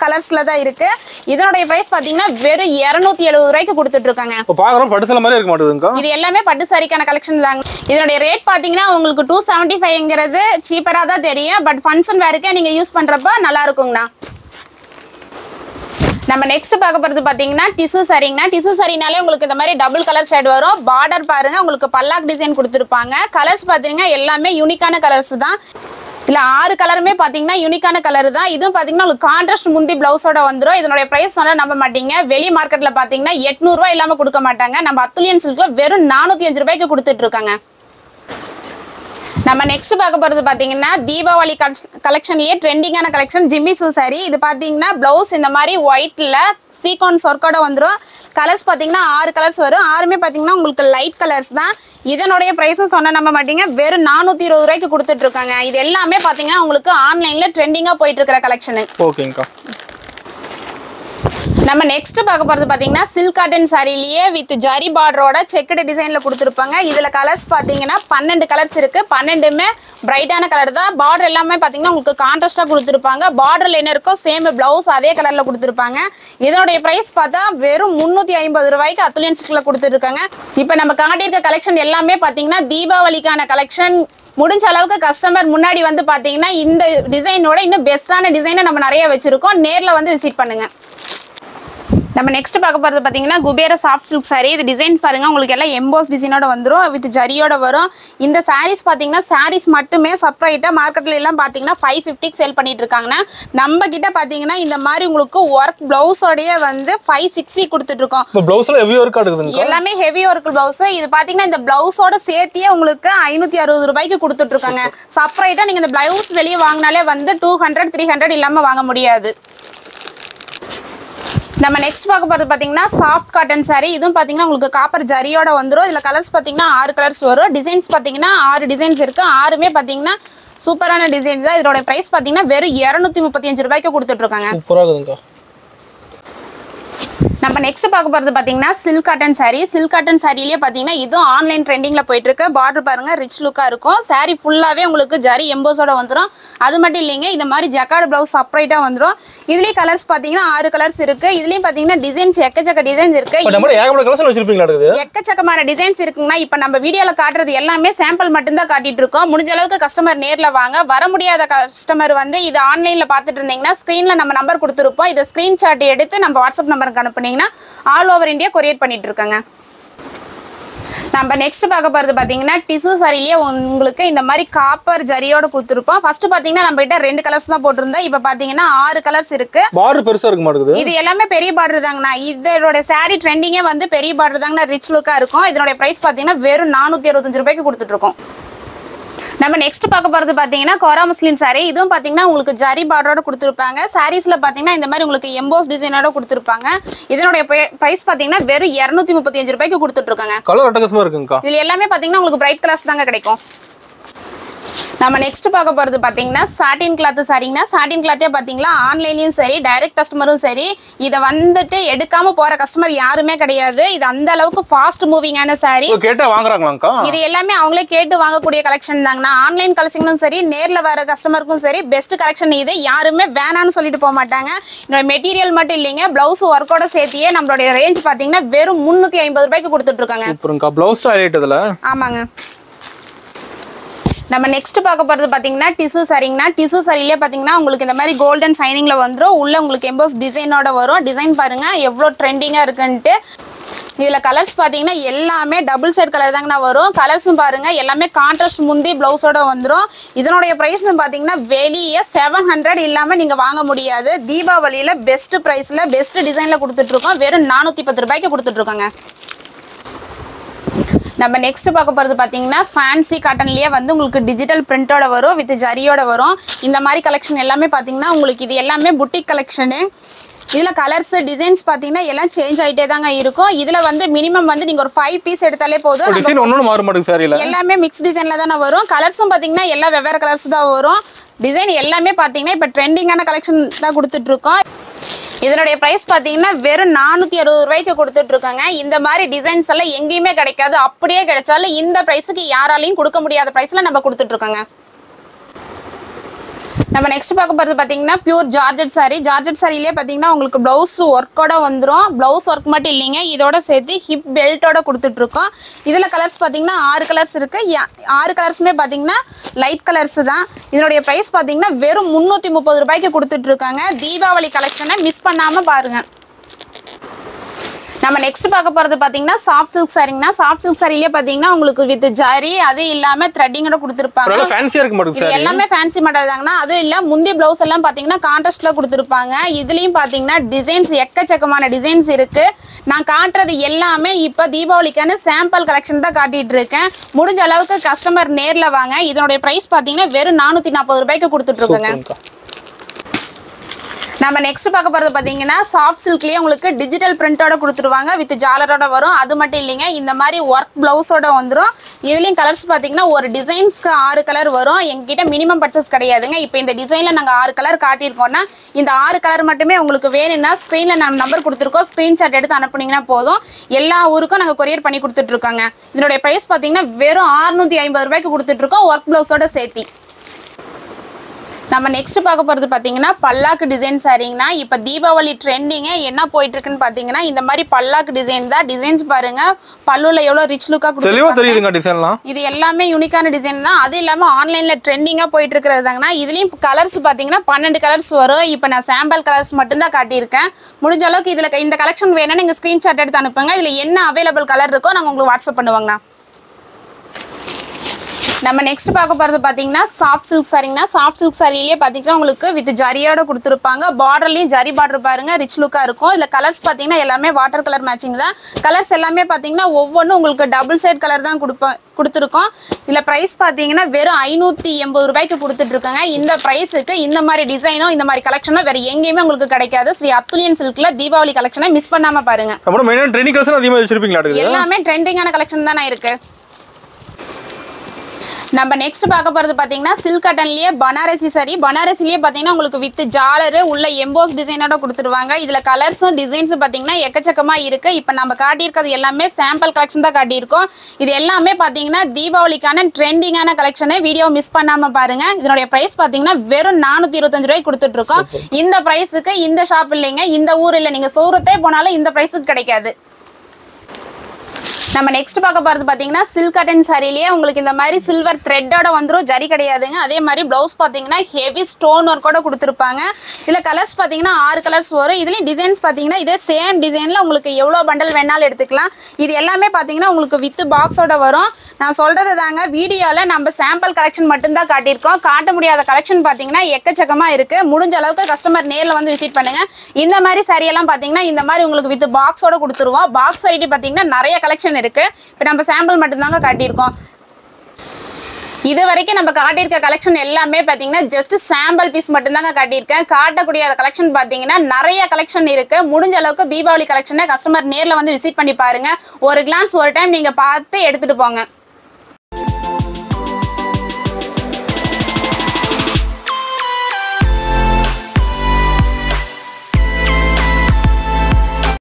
கலர்ஸ்ல தான் இருக்கு. இதனுடைய பிரைஸ் பாத்தீங்கன்னா வெறும் 270 ரூபாய்க்கு கொடுத்துட்டு இருக்காங்க. பாக்குறோம் பட்டு சேலை மாதிரி இருக்க மாட்டேங்குதுங்க. இது எல்லாமே பட்டு சாரிக்கான கலெக்ஷன் தாங்க. இதனுடைய ரேட் பாத்தீங்கன்னா உங்களுக்கு 275ங்கிறது சீப்பரா தான் தெரியும். பட் ஃபங்க்ஷன் வேர்க்கே நீங்க யூஸ் பண்றப்ப நல்லா இருக்குங்கண்ணா. நம்ம நெக்ஸ்ட் பார்க்க போறது பாத்தீங்கன்னா டிஷ்யூ சாரிங்கண்ணா. டிஷ்யூ சாரினாலே உங்களுக்கு இந்த மாதிரி டபுள் கலர் ஷேட் வரும். பார்டர் பாருங்க உங்களுக்கு பல்லாக் டிசைன் கொடுத்துருப்பாங்க. கலர்ஸ் பாத்தீங்கன்னா எல்லாமே யூனிக்கான கலர்ஸ் தான். இல்ல 6 கலருமே பாத்தீங்கன்னா யூனிக்கான கலர் தான். இதுவும் பாத்தீங்கன்னா உங்களுக்கு கான்ட்ராஸ்ட் முந்தி பிளவுஸோட வந்துடும். இதனுடைய பிரைஸ் சொன்னா நம்ப மாட்டீங்க. வெளி மார்க்கெட்ல பாத்தீங்கன்னா 800 ரூபாய் இல்லாம கொடுக்க மாட்டாங்க. நம்ம அத்துலியன் சில்க்ல வெறும் 405 ரூபாய்க்கு கொடுத்துட்டு இருக்காங்க. நம்ம நெக்ஸ்ட் பார்க்க போறது பாத்தீங்கன்னா தீபாவளி கலெக்ஷன்லயே ட்ரெண்டிங்கான கலெக்ஷன் ஜிம்மி சூ சாரி. இது பாத்தீங்கன்னா பிளவுஸ் இந்த மாதிரி ஒயிட்ல சீக்வன்ஸ் ஒர்க்கோட வந்துடும். கலர்ஸ் பாத்தீங்கன்னா 6 கலர்ஸ் வரும். 6மே பாத்தீங்கன்னா உங்களுக்கு லைட் கலர்ஸ் தான். இதனுடைய பிரைஸும் சொன்ன நம்ப மாட்டீங்க, வெறும் 420 ரூபாய்க்கு கொடுத்துட்டு இருக்காங்க. இது எல்லாமே பாத்தீங்கன்னா உங்களுக்கு ஆன்லைன்ல ட்ரெண்டிங்கா போயிட்டு இருக்கிற கலெக்ஷன். ஓகேங்கா. நம்ம நெக்ஸ்ட் பார்க்க போறது பாத்தீங்கன்னா சில்க் காட்டன் சாரிலேயே வித் ஜரி பார்டரோட செக்குடு டிசைன்ல கொடுத்துருப்பாங்க. இதுல கலர்ஸ் பாத்தீங்கன்னா 12 கலர்ஸ் இருக்கு. 12மே பிரைட்டான கலர் தான். பார்டர் எல்லாமே பாத்தீங்கன்னா உங்களுக்கு கான்ட்ராஸ்டா கொடுத்துருப்பாங்க. பார்டர்ல என்ன இருக்கோ சேம் பிளவுஸ் அதே கலர்ல கொடுத்துருப்பாங்க. இதனுடைய பிரைஸ் பார்த்தா வெறும் 350 ரூபாய்க்கு அத்துலியன் சில்க்ல கொடுத்துருக்காங்க. இப்ப நம்ம காட்டியிருக்க கலெக்ஷன் எல்லாமே பாத்தீங்கன்னா தீபாவளிக்கான கலெக்ஷன். முடிஞ்ச அளவுக்கு கஸ்டமர் முன்னாடி வந்து பாத்தீங்கன்னா இந்த டிசைனோட இன்னும் பெஸ்டான டிசைனை நம்ம நிறைய வச்சிருக்கோம். நேர்ல வந்து விசிட் பண்ணுங்க. நம்ம நெக்ஸ்ட் பார்க்க போறது பாத்தீங்கன்னா குபேர சாஃப்ட் சில்க் saree. இது டிசைன் பாருங்க, உங்களுக்கு எல்லாம் எம்போஸ் டிசைனோட வந்துரும், வித் ஜரியோட வரும். இந்த sarees பாத்தீங்கன்னா sarees மட்டுமே செப்பரேட்டா மார்க்கெட்ல எல்லாம் பாத்தீங்கன்னா 550 சேல் பண்ணிட்டு இருக்காங்கன்னா, நம்ம கிட்ட பாத்தீங்கன்னா இந்த மாதிரி உங்களுக்கு ஒர்க் பிளவுஸோடயே வந்து 560 கொடுத்துட்டு இருக்கோம். இப்போ பிளவுஸ்ல ஹெவி ஒர்க் ஆடுதுங்க, எல்லாமே ஹெவி ஒர்க் பிளவுஸ். இது பாத்தீங்கன்னா இந்த பிளவுஸோட சேர்த்தியே உங்களுக்கு 560 ரூபாய்க்கு கொடுத்துட்டு இருக்காங்க. செப்பரேட்டா நீங்க இந்த பிளவுஸ் வெளியே வாங்கினாலே வந்து 200 300 இல்லாம வாங்க முடியாது. நம்ம நெக்ஸ்ட் பார்க்க போறது பாத்தீங்கன்னா சாஃப்ட் காட்டன் saree. இதுவும் பாத்தீங்கன்னா உங்களுக்கு காப்பர் ஜரியோட வந்துரும். இதுல கலர்ஸ் பாத்தீங்கன்னா 6 கலர்ஸ் வரும். டிசைன்ஸ் பாத்தீங்கன்னா 6 டிசைன்ஸ் இருக்கு. 6மே பாத்தீங்கன்னா சூப்பரான டிசைன் தான். இதோட பிரைஸ் பாத்தீங்கன்னா வெறும் 235 ரூபாய்க்கு கொடுத்துட்டு இருக்காங்க. சூப்பரா இருக்குங்க. நம்ம நெக்ஸ்ட் பார்க்க போறது பாத்தீங்கன்னா silk cotton saree. Silk cotton சாரியிலேயே பாத்தீங்கன்னா இதுவும் ஆன்லைன் ட்ரெண்டிங்ல போயிட்டு இருக்கு. பார்டர் பாருங்க ரிச் லுக்கா இருக்கும். saree ஃபுல்லாவே உங்களுக்கு ஜரி எம்போஸோட வந்துரும். அது மட்டும் இல்லைங்க, இந்த மாதிரி ஜக்கார்ட் பிளவுஸ் செப்பரேட்டா வந்துரும். இதுலயே கலர்ஸ் பாத்தீங்கன்னா 6 கலர்ஸ் இருக்கு. இதுலயும் பாத்தீங்கன்னா டிசைன்ஸ் எக்கச்சக்க டிசைன்ஸ் இருக்கு. நம்ம ஏகப்பட்ட கலர்ஸ் வச்சிருப்பீங்களா? எக்கச்சக்கமான டிசைன்ஸ் இருக்குங்கன்னா, இப்ப நம்ம வீடியோல காட்டுறது எல்லாமே சாம்பிள் மட்டும் தான் காட்டிட்டு இருக்கோம். முடிஞ்ச அளவுக்கு கஸ்டமர் நேர்ல வாங்க. வர முடியாத கஸ்டமர் வந்து இது ஆன்லைன்ல பாத்துட்டு இருந்தீங்கன்னா ஸ்கிரீன்ல நம்ம நம்பர் கொடுத்துருப்போம். இதை ஸ்கிரீன்ஷாட் எடுத்து நம்ம வாட்ஸ்அப் நம்பருக்கு அனுப்புனீங்கன்னா ஆல் ஓவர் இந்தியா கொரியர் பண்ணிட்டு இருக்காங்க. நம்ம நெக்ஸ்ட் பார்க்க போறது பாத்தீங்கன்னா டிஷ்யூ சாரிலேயே உங்களுக்கு இந்த மாதிரி காப்பர் ஜரியோட கொடுத்துருப்போம். ஃபர்ஸ்ட் பாத்தீங்கன்னா நம்ம கிட்ட 2 கலர்ஸ் தான் போட்டிருந்தோம். இப்போ பாத்தீங்கன்னா 6 கலர்ஸ் இருக்கு. பார்டர் பெருசா இருக்க மாட்டேங்குது. இது எல்லாமே பெரிய பார்டர் தாங்கண்ணா. இதோட saree ட்ரெண்டிங்கே வந்து பெரிய பார்டர் தாங்கண்ணா, ரிச் லுக்கா இருக்கும். இதோட பிரைஸ் பாத்தீங்கன்னா வெறும் 465 ரூபாய்க்கு கொடுத்துட்டு இருக்கோம். நம்ம நெக்ஸ்ட் பார்க்க போறது பாத்தீங்கன்னா கோரா முஸ்லிம் saree. இதுவும் பாத்தீங்கன்னா உங்களுக்கு ஜரி பார்டரோட கொடுத்துருப்பாங்க. சாரீஸ்ல பாத்தீங்கன்னா இந்த மாதிரி உங்களுக்கு எம்போஸ் டிசைனோட கொடுத்துருப்பாங்க. இதனுடைய பிரைஸ் பாத்தீங்கன்னா வெறும் 235 ரூபாய்க்கு கொடுத்துட்டு இருக்காங்க. கலர் அட்டகாசமா இருக்குங்கக்கா. இதுல எல்லாமே பாத்தீங்கன்னா உங்களுக்கு பிரைட் கலர்ஸ் தாங்க கிடைக்கும். நம்ம நெக்ஸ்ட் பார்க்க போறது பாத்தீங்கன்னா சாட்டின் கிளாத் சாரிங்கன்னா, சாட்டின் கிளாத்தே பாத்தீங்களா ஆன்லைன்லயும் சரி டைரக்ட் கஸ்டமரும் சரி இதை வந்துட்டு எடுக்காம போற கஸ்டமர் யாருமே கிடையாது. இது அந்த அளவுக்கு ஃபாஸ்ட் மூவிங்கான சாரி. கேட்டா வாங்குறாங்களாங்கக்கா? இது எல்லாமே அவங்களே கேட்டு வாங்கக்கூடிய கலெக்ஷன் தாங்கண்ணா. ஆன்லைன் கலெக்ஷனும் சரி நேர்ல வர கஸ்டமருக்கும் சரி பெஸ்ட் கலெக்ஷன் இது. யாருமே வேணான்னு சொல்லிட்டு போக மாட்டாங்க. இதோட மெட்டீரியல் மட்டும் இல்லைங்க, பிளவுஸ் ஒர்க்கோட சேர்த்தியே நம்மளுடைய ரேஞ்ச் பாத்தீங்கன்னா வெறும் 350 ரூபாய்க்கு கொடுத்துட்டு இருக்காங்க. சூப்பர்ங்கா. பிளவுஸ் ஹைலைட் இதுல. ஆமாங்க. நம்ம நெக்ஸ்ட் பார்க்க போறது பாத்தீங்கன்னா டிஷ்யூ சாரிங்கனா. டிஷ்யூ சாரியிலே பாத்தீங்கன்னா உங்களுக்கு இந்த மாதிரி கோல்டன் ஷைனிங்ல வந்துரும். உள்ள உங்களுக்கு எம்போஸ் டிசைனோட வரும். டிசைன் பாருங்க எவ்வளவு ட்ரெண்டிங்கா இருக்குன்ட்டு. இதுல கலர்ஸ் பாத்தீங்கன்னா எல்லாமே டபுள் சைட் கலர் தாங்கண்ணா வரும். கலர்ஸும் பாருங்க எல்லாமே கான்ட்ராஸ்ட் முந்தி பிளவுஸோட வந்துரும். இதனுடைய பிரைஸும் பாத்தீங்கன்னா வெளியே 700 இல்லாம நீங்க வாங்க முடியாது. தீபாவளியில பெஸ்ட் பிரைஸ்ல பெஸ்ட் டிசைன்ல கொடுத்துட்டு இருக்கோம். வெறும் 410 ரூபாய்க்கு கொடுத்துட்டு இருக்கோங்க. நம்ம நெக்ஸ்ட் பார்க்க போறது பாத்தீங்கன்னா ஃபேன்சி காட்டன்லயே வந்து உங்களுக்கு டிஜிட்டல் பிரிண்டோட வரும், வித் ஜரியோட வரும். இந்த மாதிரி கலெக்ஷன் எல்லாமே பாத்தீங்கன்னா உங்களுக்கு இது எல்லாமே புட்டிக் கலெக்ஷனு. இதுல கலர்ஸ் டிசைன்ஸ் பாத்தீங்கன்னா எல்லாம் சேஞ்ச் ஆயிட்டே தாங்க இருக்கும். இதுல வந்து மினிமம் வந்து நீங்க ஒரு 5 பீஸ் எடுத்தாலே போதும். டிசைன் ஒண்ணும் மாற மாட்டேங்குது சாரில. எல்லாமே மிக்ஸ் டிசைன்ல தான வரும். கலர்ஸும் பாத்தீங்கன்னா எல்லா வெவ்வேறு கலர்ஸ் தான் வரும். டிசைன் எல்லாமே பாத்தீங்கன்னா இப்ப ட்ரெண்டிங்கான கலெக்ஷன் தான் கொடுத்துட்டு இருக்கோம். இதனுடைய பிரைஸ் பாத்தீங்கன்னா வெறும் 460 ரூபாய்க்கு கொடுத்துட்டு இருக்காங்க. இந்த மாதிரி டிசைன்ஸ் எல்லாம் எங்கேயுமே கிடைக்காது. அப்படியே கிடைச்சாலும் இந்த பிரைஸுக்கு யாராலையும் கொடுக்க முடியாத பிரைஸ்ல நம்ம கொடுத்துட்டு இருக்கோங்க. நம்ம நெக்ஸ்ட் பார்க்க போறது பாத்தீங்கன்னா பியூர் ஜார்ஜெட் சாரி. ஜார்ஜெட் சாரியிலே பாத்தீங்கன்னா உங்களுக்கு பிளவுஸ் ஒர்க்கோட வந்துரும். பிளவுஸ் ஒர்க் மட்டும் இல்லைங்க, இதோட சேர்த்து ஹிப் பெல்ட்டோட கொடுத்துட்டு இருக்கோம். இதுல கலர்ஸ் பாத்தீங்கன்னா 6 கலர்ஸ் இருக்கு. 6 கலர்ஸுமே பாத்தீங்கன்னா லைட் கலர்ஸ் தான். இதனுடைய பிரைஸ் பாத்தீங்கன்னா வெறும் 330 ரூபாய்க்கு கொடுத்துட்டு இருக்காங்க. தீபாவளி கலெக்ஷனை மிஸ் பண்ணாம பாருங்க. நம்ம நெக்ஸ்ட் பார்க்க போறது பாத்தீங்கன்னா சாஃப்ட் சில்க் சாரிங்கனா. சாஃப்ட் சில்க் சாரியிலே பாத்தீங்கன்னா உங்களுக்கு வித் ஜரி அது இல்லாம த்ரெட்டிங்கோட கொடுத்துருப்பாங்க. ஃபேன்சியா இருக்கு மாட்டேங்குது சார். எல்லாமே ஃபேன்சி மாடல் தாங்கனா. அது இல்ல முந்தி பிளவுஸ் எல்லாம் பாத்தீங்கன்னா கான்ட்ராஸ்ட்ல கொடுத்துருப்பாங்க. இதுலயும் பாத்தீங்கன்னா டிசைன்ஸ் எக்கச்சக்கமான டிசைன்ஸ் இருக்கு. நான் காட்டுறது எல்லாமே இப்ப தீபாவளிக்கான சாம்பிள் கலெக்ஷன் தான் காட்டிட்டு இருக்கேன். முடிஞ்ச அளவுக்கு கஸ்டமர் நேர்ல வாங்க. இதனுடைய பிரைஸ் பாத்தீங்கன்னா வெறும் 440 ரூபாய்க்கு கொடுத்துட்டு இருக்கோங்க. நம்ம நெக்ஸ்ட் பார்க்க போறது பாத்தீங்கன்னா சாஃப்ட் சில்க்லயே உங்களுக்கு டிஜிட்டல் பிரிண்டோட கொடுத்துருவாங்க, வித் ஜாலரோட வரும். அது மட்டும் இல்லைங்க, இந்த மாதிரி ஒர்க் பிளவுஸோட வந்துடும். இதுலயும் கலர்ஸ் பாத்தீங்கன்னா ஒரு டிசைன்ஸ்க்கு 6 கலர் வரும். எங்ககிட்ட மினிமம் பர்ச்சேஸ் கிடையாதுங்க. இப்போ இந்த டிசைன்ல நாங்க 6 கலர் காட்டியிருக்கோம்னா இந்த 6 கலர் மட்டுமே உங்களுக்கு வேணும்னா ஸ்கிரீன்ல நம்ம நம்பர் கொடுத்துருக்கோம். ஸ்கிரீன்ஷாட் எடுத்து அனுப்புனீங்கன்னா போதும். எல்லா ஊருக்கும் நாங்க கொரியர் பண்ணி கொடுத்துட்டு இருக்காங்க. இதனுடைய பிரைஸ் பாத்தீங்கன்னா வெறும் 650 ரூபாய்க்கு கொடுத்துட்டு இருக்கோம், ஒர்க் பிளவுஸோட சேர்த்தி. நம்ம நெக்ஸ்ட் பார்க்க போறது பாத்தீங்கன்னா பல்லாக்கு டிசைன் சாரீங்கனா இப்போ தீபாவளி ட்ரெண்டிங் என்ன போயிட்டு இருக்குன்னு பாத்தீங்கன்னா இந்த மாதிரி பல்லாக்கு டிசைன் தான் டிசைன்ஸ் பாருங்க பல்லுல எவ்வளவு ரிச் லுக்கா தெளிவா தெரியுதுங்க டிசைன்லாம் இது எல்லாமே யூனிக்கான டிசைன் தான் அது இல்லாம ஆன்லைன்ல ட்ரெண்டிங்கா போயிட்டு இருக்குறதுதாங்கனா இதுலயும் கலர்ஸ் பாத்தீங்கன்னா 12 கலர்ஸ் வரும் இப்போ நான் சாம்பிள் கலர்ஸ் மட்டும் தான் காட்டி இருக்கேன் முடிஞ்ச அளவுக்கு இதுல இந்த கலெக்ஷன் வேணும்னா நீங்க ஸ்கிரீன்ஷாட் எடுத்து அனுப்புங்க இதுல என்ன அவேலபிள் கலர் இருக்கோ நாங்க உங்களுக்கு வாட்ஸ்அப் பண்ணுவாங்கண்ணா நம்ம நெக்ஸ்ட் பார்க்க போறது பாத்தீங்கன்னா சாஃப்ட் சில்க் சாரீங்கனா சாஃப்ட் சில்க் சாரியிலே பாத்தீங்கன்னா உங்களுக்கு வித் ஜரியோட கொடுத்திருப்பாங்க பார்டர்லயும் ஜரி பார்டர் பாருங்க ரிச் லுக்கா இருக்கும் இதுல கலர்ஸ் பாத்தீங்கன்னா எல்லாமே வாட்டர் கலர் மேட்சிங் தான் கலர்ஸ் எல்லாமே பாத்தீங்கன்னா ஒவ்வொன்றும் உங்களுக்கு டபுள் சைடு கலர் தான் கொடுத்துருக்கோம் இதுல பிரைஸ் பாத்தீங்கன்னா வெறும் 580 ரூபாய்க்கு கொடுத்துட்டு இருக்காங்க இந்த பிரைஸுக்கு இந்த மாதிரி டிசைனும் இந்த மாதிரி கலெக்ஷனும் வேற எங்கேயுமே உங்களுக்கு கிடைக்காது ஸ்ரீ அத்துலியன் சில்க்ல தீபாவளி கலெக்ஷனை மிஸ் பண்ணாம பாருங்க அப்புறம் மெயினா ட்ரெண்டிங் கலெக்ஷன் அதிகமா வச்சிருப்பீங்களா எல்லாமே ட்ரெண்டிங்கான கலெக்ஷன் தானே இருக்கு நம்ம நெக்ஸ்ட் பார்க்க போறது பாத்தீங்கன்னா சில்க் காட்டன்லயே பனாரசி சாரி பனாரசிலேயே பாத்தீங்கன்னா உங்களுக்கு வித் ஜாலர் உள்ள எம்போஸ் டிசைனோட கொடுத்துருவாங்க இதுல கலர்ஸும் டிசைன்ஸும் பாத்தீங்கன்னா எக்கச்சக்கமா இருக்கு இப்போ நம்ம காட்டியிருக்கிறது எல்லாமே சாம்பிள் கலெக்ஷன் தான் காட்டியிருக்கோம் இது எல்லாமே பாத்தீங்கன்னா தீபாவளிக்கான ட்ரெண்டிங்கான கலெக்ஷனை வீடியோ மிஸ் பண்ணாம பாருங்க இதனுடைய பிரைஸ் பாத்தீங்கன்னா வெறும் 425 ரூபாய்க்கு கொடுத்துட்டு இருக்கோம் இந்த பிரைஸுக்கு இந்த ஷாப் இல்லைங்க இந்த ஊர் இல்ல நீங்க சூரத்தே போனாலும் இந்த பிரைஸுக்கு கிடைக்காது நம்ம நெக்ஸ்ட் பார்க்க போறது பாத்தீங்கன்னா சில்க் காட்டன் சாரியிலேயே உங்களுக்கு இந்த மாதிரி சில்வர் த்ரெட்டோட வந்துரும் ஜரி கிடையாதுங்க அதே மாதிரி ப்ளவுஸ் பாத்தீங்கன்னா ஹெவி ஸ்டோன் ஒர்க்கோட கொடுத்துருப்பாங்க இதுல கலர்ஸ் பாத்தீங்கன்னா 6 கலர்ஸ் வரும் இதுலயும் டிசைன்ஸ் பாத்தீங்கன்னா இதே சேம் டிசைன்ல உங்களுக்கு எவ்வளவு பண்டல் வேணாலும் எடுத்துக்கலாம் இது எல்லாமே பாத்தீங்கன்னா உங்களுக்கு வித் பாக்ஸோட வரும் நான் சொல்றது தாங்க வீடியோல நம்ம சாம்பிள் கலெக்ஷன் மட்டும் தான் காட்டியிருக்கோம் காட்ட முடியாத கலெக்ஷன் பாத்தீங்கன்னா எக்கச்சக்கமா இருக்கு முடிஞ்ச அளவுக்கு கஸ்டமர் நேர்ல வந்து விசிட் பண்ணுங்க இந்த மாதிரி சாரி எல்லாம் பாத்தீங்கன்னா இந்த மாதிரி உங்களுக்கு வித் பாக்ஸோட கொடுத்துருவோம் பாக்ஸ் ஐடி பாத்தீங்கன்னா நிறைய கலெக்ஷன் இருக்கு இப்போ நம்ம சாம்பிள் மட்டும் தாங்க காட்டியிருக்கோம் இது வரைக்கும் நம்ம காட்டியிருக்க கலெக்ஷன் எல்லாமே பாத்தீங்கன்னா ஜஸ்ட் சாம்பிள் பீஸ் மட்டும் தாங்க காட்டியிருக்கேன் காட்டக்கூடிய கலெக்ஷன் பாத்தீங்கன்னா நிறைய கலெக்ஷன் இருக்கு முடிஞ்ச அளவுக்கு தீபாவளி கலெக்ஷனை கஸ்டமர் நேர்ல வந்து விசிட் பண்ணி பாருங்க ஒரு கிளான்ஸ் ஒரு டைம் நீங்க பார்த்து எடுத்துட்டு போங்க